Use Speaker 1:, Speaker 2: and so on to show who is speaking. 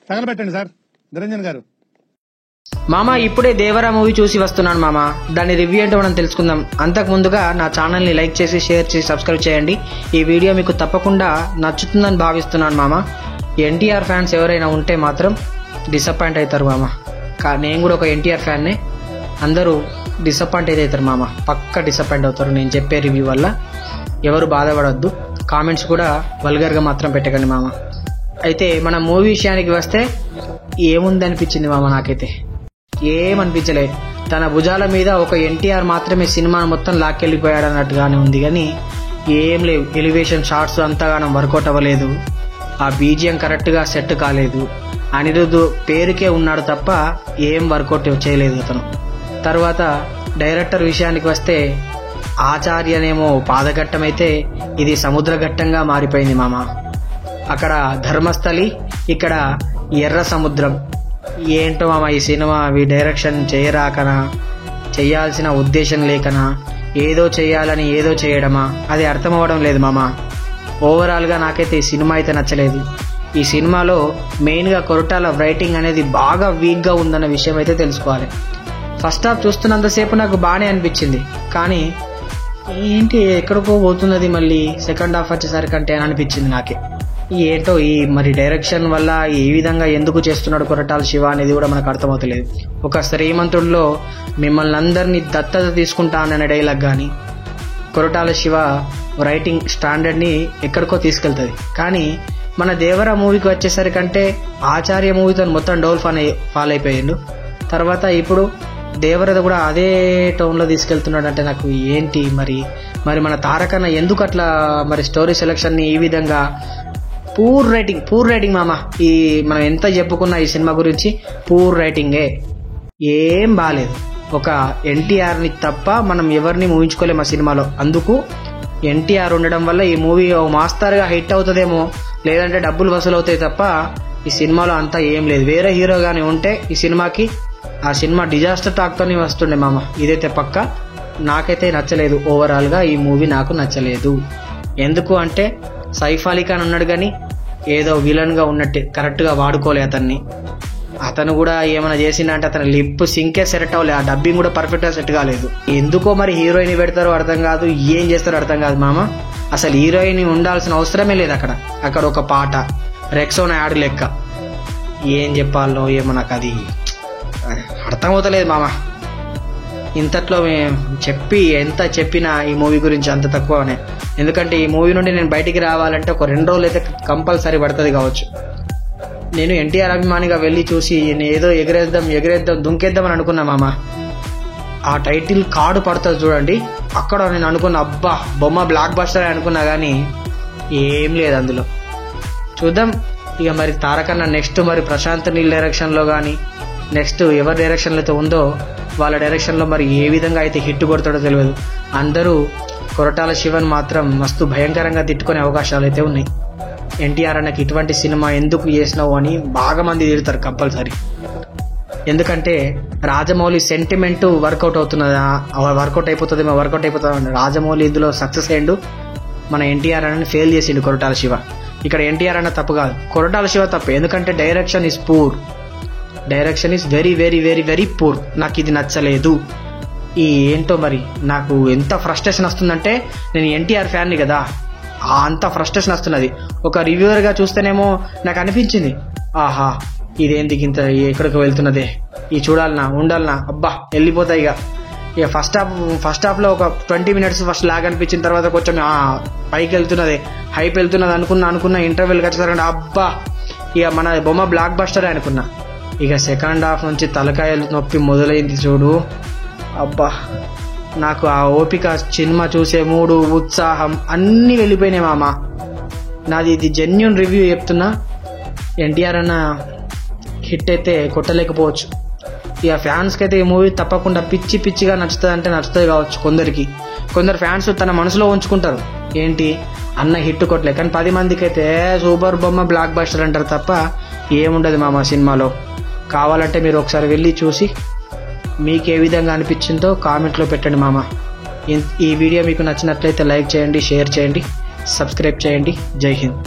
Speaker 1: తగలబెట్టండి sir Niranjan గారు.
Speaker 2: మామ ఇప్పుడే దేవరా మూవీ చూసి వస్తున్నాను మామ. దాని రివ్యూ ఏంటో మనం తెలుసుకుందాం. అంతకు ముందుగా నా ఛానల్ని లైక్ చేసి షేర్ చేసి సబ్స్క్రైబ్ చేయండి. ఈ వీడియో మీకు తప్పకుండా నచ్చుతుందని భావిస్తున్నాను మామ. ఎన్టీఆర్ ఫ్యాన్స్ ఎవరైనా ఉంటే మాత్రం డిసప్పాయింట్ అవుతారు మామ. నేను కూడా ఒక ఎన్టీఆర్ ఫ్యాన్నే. అందరూ డిసప్పాయింట్ అవుతారు మామ, పక్కా డిసప్పాయింట్ అవుతారు నేను చెప్పే రివ్యూ వల్ల. ఎవరు బాధపడొద్దు. కామెంట్స్ కూడా వల్గర్గా మాత్రం పెట్టకండి మామ. అయితే మన మూవీ విషయానికి వస్తే ఏముందనిపించింది మామ, నాకైతే ఏమనిపించలే. తన భుజాల మీద ఒక ఎన్టీఆర్ మాత్రమే సినిమా మొత్తం లాక్కెళ్ళిపోయాడు అన్నట్టుగానే ఉంది, కానీ ఏం లేవు. ఎలివేషన్ షాట్స్ అంతగానం వర్కౌట్ అవ్వలేదు. ఆ బీజిఎం కరెక్ట్గా సెట్ కాలేదు. అనిరుద్ధ్ పేరుకే ఉన్నాడు తప్ప ఏం వర్కౌట్ చేయలేదు అతను. తర్వాత డైరెక్టర్ విషయానికి వస్తే ఆచార్యనేమో పాదఘట్టం అయితే ఇది సముద్రఘట్టంగా మారిపోయింది మామ. అక్కడ ధర్మస్థలి, ఇక్కడ ఎర్ర సముద్రం. ఏంటో మామ ఈ సినిమా డైరెక్షన్ చేయరాకనా, చేయాల్సిన ఉద్దేశం లేకనా, ఏదో చేయాలని ఏదో చేయడమా, అది అర్థం అవ్వడం లేదు మామ. ఓవరాల్గా నాకైతే ఈ సినిమా అయితే నచ్చలేదు. ఈ సినిమాలో మెయిన్గా కొరటాల రైటింగ్ అనేది బాగా వీక్గా ఉందన్న విషయం అయితే తెలుసుకోవాలి. ఫస్ట్ హాఫ్ చూస్తున్నంతసేపు నాకు బాగానే అనిపించింది, కానీ ఏంటి ఎక్కడికో పోతున్నది మళ్ళీ సెకండ్ హాఫ్ వచ్చేసరికంటే అని అనిపించింది నాకే. ఏంటో ఈ మరి డైరెక్షన్ వల్ల ఈ విధంగా ఎందుకు చేస్తున్నాడు కొరటాల శివ అనేది కూడా మనకు అర్థమవుతలేదు. ఒక శ్రీమంతుడిలో మిమ్మల్ని అందరినీ దత్తత తీసుకుంటాననే డైలాగ్ కానీ కొరటాల శివ రైటింగ్ స్టాండర్డ్ని ఎక్కడికో తీసుకెళ్తుంది. కానీ మన దేవరా మూవీకి వచ్చేసరికంటే ఆచార్య మూవీతో మొత్తం డౌల్ ఫాల్ అయిపోయిండు. తర్వాత ఇప్పుడు దేవరద కూడా అదే టోన్లో తీసుకెళ్తున్నాడు అంటే నాకు ఏంటి మరి మన తారకన్న ఎందుకు అట్లా మరి స్టోరీ సెలెక్షన్ని ఈ విధంగా పూర్ రైటింగ్ మామ. ఈ మనం ఎంత చెప్పుకున్నా ఈ సినిమా గురించి పూర్ రైటింగే, ఏం బాలేదు. ఒక ఎన్టీఆర్ని తప్ప మనం ఎవరిని ఊహించుకోలేము ఆ సినిమాలో. అందుకు ఎన్టీఆర్ ఉండడం వల్ల ఈ మూవీ మాస్తర్గా హిట్ అవుతుందేమో, లేదంటే డబ్బులు వసూలు అవుతాయి తప్ప ఈ సినిమాలో అంతా ఏం లేదు. వేరే హీరో గానీ ఉంటే ఈ సినిమాకి ఆ సినిమా డిజాస్టర్ టాక్తోనే వస్తుండే మామ. ఇదైతే పక్క నాకైతే నచ్చలేదు. ఓవరాల్గా ఈ మూవీ నాకు నచ్చలేదు. ఎందుకు అంటే సైఫ్ అలీ ఖాన్ ఉన్నాడు కానీ ఏదో విలన్గా ఉన్నట్టే, కరెక్ట్గా వాడుకోలే అతన్ని. అతను కూడా ఏమైనా చేసిందంటే అతని లిప్ సింకే సెట్ అవ్వలేదు. ఆ డబ్బింగ్ కూడా పర్ఫెక్ట్గా సెట్ కాలేదు. ఎందుకో మరి హీరోయిన్ పెడతారో అర్థం కాదు, ఏం చేస్తారో అర్థం కాదు మామ. అసలు హీరోయిన్ ఉండాల్సిన అవసరమే లేదు అక్కడ ఒక పాట రెక్సోనా యాడ్ లెక్క. ఏం చెప్పాలో ఏమో నాకు అది అర్థమవుతలేదు మామ. ఇంతట్లో ఎంత చెప్పినా ఈ మూవీ గురించి అంత తక్కువనే. ఎందుకంటే ఈ మూవీ నుండి నేను బయటికి రావాలంటే ఒక 2 రోజులు అయితే కంపల్సరీ పడుతుంది కావచ్చు. నేను ఎన్టీఆర్ అభిమానిగా వెళ్ళి చూసి ఏదో ఎగిరేద్దాం దుంకేద్దాం అని అనుకున్నా మామ. ఆ టైటిల్ కార్డు పడుతుంది చూడండి, అక్కడ నేను అనుకున్నా అబ్బా బొమ్మ బ్లాక్ బస్టర్ అనుకున్నా, కానీ ఏం లేదు అందులో. చూద్దాం ఇక మరి తారకన్న నెక్స్ట్ మరి ప్రశాంత్ నీల్ డైరెక్షన్లో కానీ నెక్స్ట్ ఎవరి డైరెక్షన్లో అయితే ఉందో వాళ్ళ డైరెక్షన్లో మరి ఏ విధంగా అయితే హిట్ కొడతాడో తెలియదు. అందరూ కొరటాల శివన్ మాత్రం మస్తు భయంకరంగా తిట్టుకునే అవకాశాలు అయితే ఉన్నాయి. ఎన్టీఆర్ అన్నకి ఇటువంటి సినిమా ఎందుకు చేసినావు అని బాగా మంది తిడతారు కంపల్సరీ. ఎందుకంటే రాజమౌళి సెంటిమెంట్ వర్కౌట్ అయిపోతుందేమో. రాజమౌళి ఇందులో సక్సెస్ అయ్యిండు, మన ఎన్టీఆర్ అన్నని ఫెయిల్ చేసిండు కొరటాల శివ. ఇక్కడ ఎన్టీఆర్ అన్న తప్పు కాదు, కొరటాల శివ తప్పు. ఎందుకంటే direction is very very very very poor. నాకు ఇది నచ్చలేదు. ఏంటో మరి నాకు ఎంత ఫ్రస్ట్రేషన్ వస్తుందంటే, నేను ఎన్టీఆర్ ఫ్యాన్ని కదా, అంత ఫ్రస్ట్రేషన్ వస్తున్నది. ఒక రివ్యూవర్గా చూస్తేనేమో నాకు అనిపించింది ఆహా ఇదేంటికి ఇంత ఎక్కడికి వెళ్తున్నదే, ఈ చూడాలనా ఉండాలనా, అబ్బా వెళ్ళిపోతాయి. ఇక ఫస్ట్ హాఫ్లో ఒక 20 minutes ఫస్ట్ లాగ్ అనిపించిన తర్వాత కొంచెం పైకి వెళ్తున్నదే, హైప్ వెళ్తున్నది అనుకున్నా. ఇంటర్వెల్కి వచ్చేసరికి అబ్బా ఇక మన బొమ్మ బ్లాక్ బస్టర్ అనుకున్నా. ఇక సెకండ్ హాఫ్ నుంచి తలకాయలు నొప్పి మొదలైంది చూడు. అబ్బా నాకు ఆ ఓపిక, సినిమా చూసే మూడు, ఉత్సాహం అన్నీ వెళ్ళిపోయినాయి మామ. నాది ఇది జెన్యూన్ రివ్యూ చెప్తున్నా. ఎన్టీఆర్ అన్న హిట్ అయితే కొట్టలేకపోవచ్చు. ఇక ఫ్యాన్స్కి అయితే ఈ మూవీ తప్పకుండా పిచ్చిగా నచ్చుతుంది అంటే నచ్చుతుంది కావచ్చు. కొందరు ఫ్యాన్స్ తన మనసులో ఉంచుకుంటారు ఏంటి అన్న హిట్ కొట్టలే, కానీ 10 మందికి అయితే సూపర్ బొమ్మ బ్లాక్ బస్టర్ అంటారు తప్ప ఏముండదు మామ సినిమాలో. కావాలంటే మీరు ఒకసారి వెళ్ళి చూసి మీకు ఏ విధంగా అనిపించిందో కామెంట్లో పెట్టండి మామ. ఈ వీడియో మీకు నచ్చినట్లయితే లైక్ చేయండి, షేర్ చేయండి, సబ్స్క్రైబ్ చేయండి. జై హింద్.